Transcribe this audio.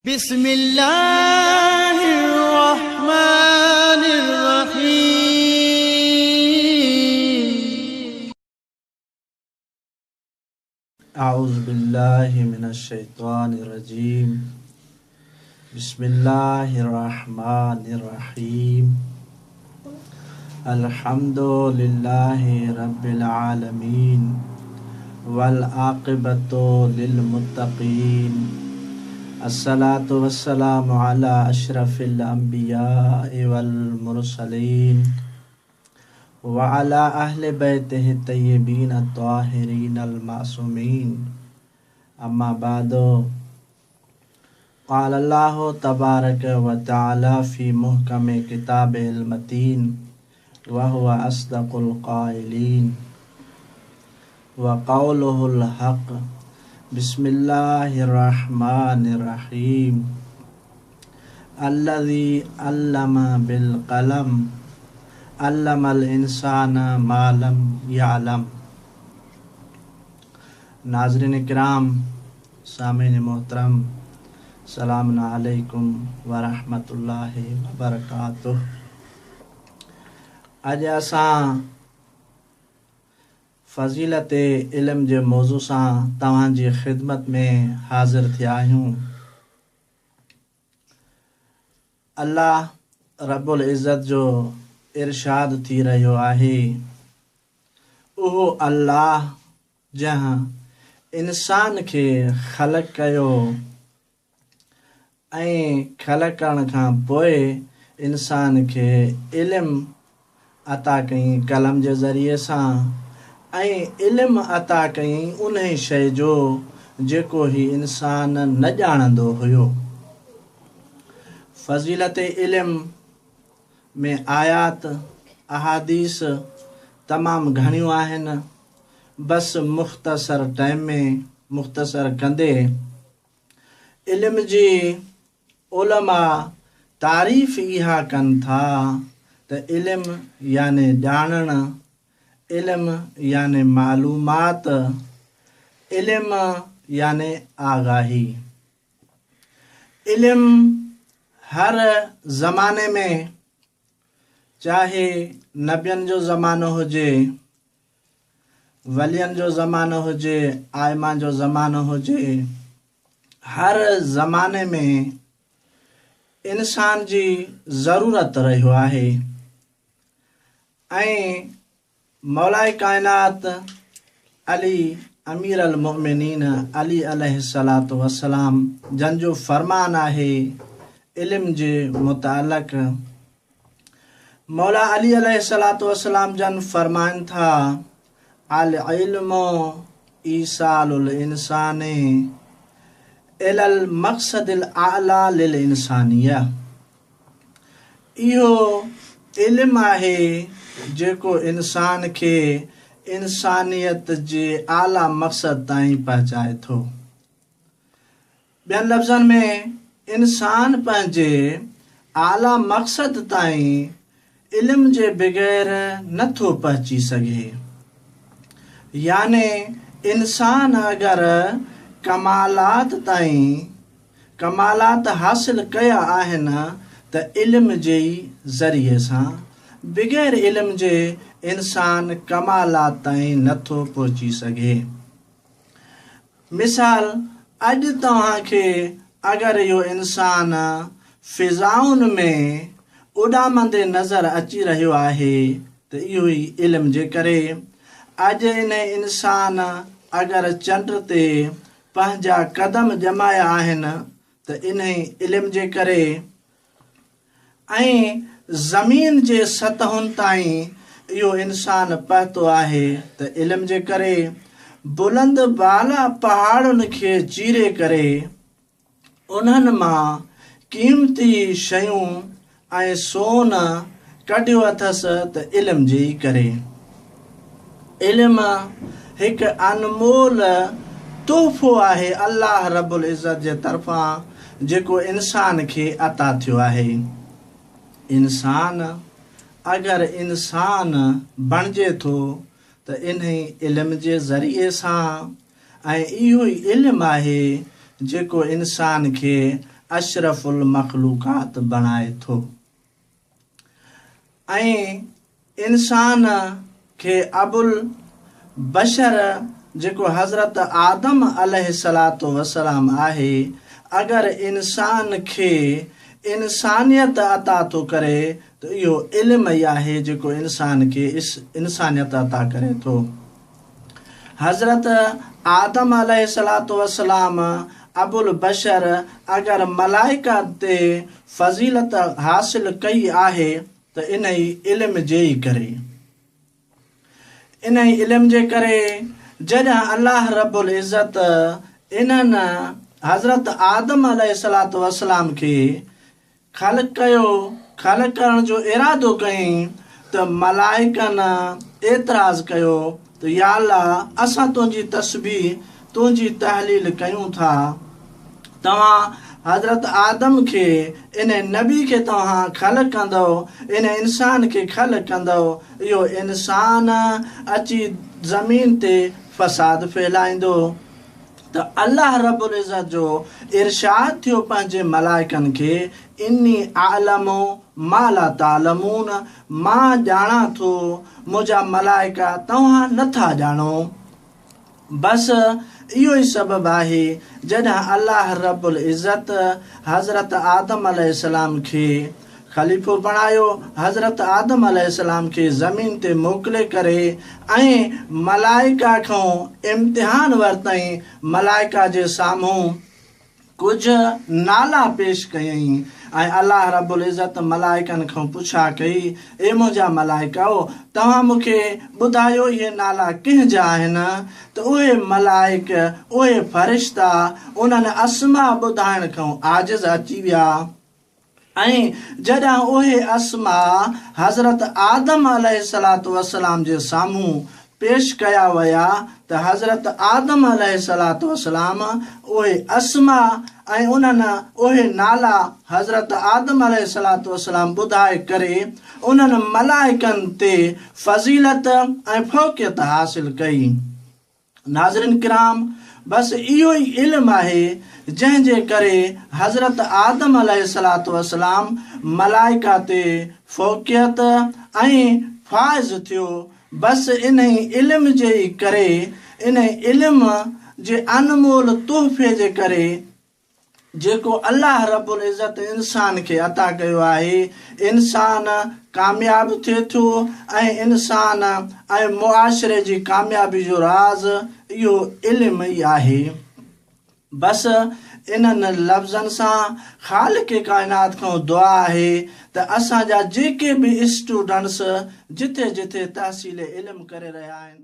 بسم الله الرحمن الرحيم أعوذ بالله من الشيطان الرجيم بسم الله الرحمن الرحيم الحمد لله رب العالمين والعاقبة للمتقين الصلاة والسلام على أشرف الأنبياء والمرسلين وعلى أهل بيته الطيبين الطاهرين المعصومين أما بعد قال الله تبارك وتعالى في محكم كتابه المتين وهو أصدق القائلين وقوله الحق بسم الله الرحمن الرحيم الذي علم بالقلم علم الإنسان ما لم يعلم. नाज़रीन इकराम, सामीन मोहतरम, सलाम अलैकुम व रहमतुल्लाहि व बरकातुह। अज असां फ़ज़ीलत इल्म जे मौज़ू सां तव्हांजी ख़िदमत में हाज़िर थिया आहियूं। अल्लाह रब्बुल इज़्ज़त जो इरशाद थी रहियो आहे, उहो अल्लाह जंहिं इंसान खे ख़लक़ कयो ऐं ख़लक़ करण खां पोइ इंसान खे इल्म अता कई कलम जे ज़रिए सां ऐं इल्म अता कई उन शइ जो जेको ही इंसान न ॼाणंदो हुयो। फ़ज़ीलत इल्म में आयात अहादीस तमामु घणियूं आहिनि। बसि मुख़्तसर टाइम में मुख़्तसर कंदे इल्म जी उलमा तारीफ़ इहा कनि था त इल्म याने ॼाणण, इल्म याने मालूमात, इल्म याने आगाही। इल्म हर ज़माने में, चाहे नबियनि जो ज़मानो हुजे, वलियनि जो ज़मानो हुजे, आइमा जो ज़मानो हुजे, हर ज़माने में इंसान जी ज़रूरत रहियो आहे। ऐं मौलाए काइनात अली अमीर अल मोमिनीन अली अलैहिस्सलातु वस्सलाम जन जो फरमान आहे इल्म जे मुतालिक़। मौला अली अलैहिस्सलातु वस्सलाम जन फरमाइन था, अल इल्मु ईसालुल इंसानी इलल मक़सदिल आला लिल इंसानिया। इहो इल्म आहे जेको इंसान खे इंसानियत जे आला मक़सद ताईं पहुचाए थो। ॿियनि लफ़्ज़नि में इंसान पंहिंजे आला मक़सद ताईं इल्म जे बग़ैर नथो पहुची सघे। याने इंसान अगरि कमालात ताईं कमालात हासिल कया आहिनि त इल्म जे ज़रिए सां, बग़ैर इल्म जे इंसान कमालात ताईं नथो पहुची सघे। मिसाल, अॼु तव्हांखे अगरि इहो इंसान फ़िज़ाउनि में उॾामंदे नज़र अची रहियो आहे त इहो ई इल्म जे करे। अॼु इन इंसान अगरि चंड ते पंहिंजा क़दम जमाया आहिनि त इन इल्म जे करे। ऐं ज़मीन जे सतहुनि ताईं इहो इंसान पहुतो आहे त इल्म जे करे। बुलंद बाला पहाड़ुनि खे चीरे करे उन्हनि मां क़ीमती शयूं ऐं सोन कढियो अथसि त इल्म जे करे। इल्म हिकु अनमोल तोहफ़ो आहे अल्लाह रब्बुल इज़्ज़त जे तरफ़ां जेको इंसान खे अता थियो आहे। इंसान अगरि इंसान बणिजे थो त इन इल्म जे ज़रिए सां। ऐं इहो ई इल्म आहे जेको इंसान खे अशरफुल मखलूकात बणाए थो। ऐं इंसान खे अबुल बशर जेको हज़रत आदम अलैहिस्सलातु वस्सलाम आहे, अगरि इंसान खे इंसानियत अता थो करे त इहो इल्म ई आहे जेको इंसान खे इंसानियत अता करे थो। हज़रत आदम अलैहिस्सलातु वस्सलाम अबुल बशर अगरि मलाइका ते फज़ीलत हासिल कई आहे त इन ई इल्म जे ई करे, इन ई इल्म जे करे जॾहिं अल्लाह रब्बुल इज़्ज़त इन्हनि हज़रत आदम अलैहिस्सलातु वस्सलाम खे ख़ल्क़ कयो, ख़ल्क़ करण जो इरादो कयईं त मलाइकनि एतिराज़ कयो त या अल्लाह, असां तुंहिंजी तस्बीह तुंहिंजी तहलील कयूं था, तव्हां हज़रत आदम खे इन नबी खे तव्हां ख़ल्क़ कंदव, इन इंसान खे ख़ल्क़ कंदव, इहो इंसान अची ज़मीन ते फ़साद फैलाईंदो। त अल्लाह रब्बुल इज़्ज़त जो इरशाद थियो पंहिंजे मलाइकनि खे, इन्नी आलमु मा ला तालमून, मां ॼाणा थो मुंहिंजा मलाइका तव्हां नथा ॼाणो। बसि इहो ई सबबु आहे जॾहिं अल्लाह रब्बुल इज़्ज़त हज़रत आदम अलैहिस्सलाम खे ख़लीफ़ो बणायो, हज़रत आदम अलैहिस्सलाम खे ज़मीन ते मोकिले करे ऐं मलाइका खां इम्तिहान वरितईं, मलाइका जे साम्हूं कुझु नाला पेश कयईं ऐं अल्लाह रब्बुल इज़्ज़त मलाइकनि खां पुछा कई, ए मुंहिंजा मलाइकाओ, तव्हां मूंखे ॿुधायो इहे नाला कंहिंजा आहिनि? त उहे मलाइक, उहे फ़रिश्ता उन्हनि अस्मा ॿुधाइण खां आजिज़ अची विया। ऐं जॾहिं उहे अस्मा हज़रत आदम अलैहिस्सलातु वस्सलाम जे साम्हूं पेश कया विया त हज़रत आदम अलैहिस्सलातु वस्सलाम उहे अस्मा ऐं उन्हनि उहे नाला हज़रत आदम अलैहिस्सलातु वस्सलाम ॿुधाए करे उन्हनि मलाइकनि ते फ़ज़ीलत ऐं फ़ौक़ियत हासिल कई। नाज़रीन किराम, बसि इहो ई इल्मु आहे जंहिंजे करे हज़रत आदम अलैहिस्सलातु वस्सलाम मलाइका ते फ़ौक़ियत ऐं फ़ाइज़ थियो। बसि इन ई इल्म जे ई करे, इन इल्म जे अनमोल तोहफ़े जे करे जेको अल्लाह रब्बुल इज़्ज़त इंसान खे अता कयो आहे, इंसान कामयाब थिए थो ऐं इंसान ऐं मुआशिरे जी कामयाबी जो राज़ इहो इल्म ई आहे। बसि इन्हनि लफ़्ज़नि सां ख़ालिक़ काइनात खां दुआ आहे त असांजा जेके बि स्टूडेंट्स जिथे जिथे तहसील इल्म करे रहिया आहिनि,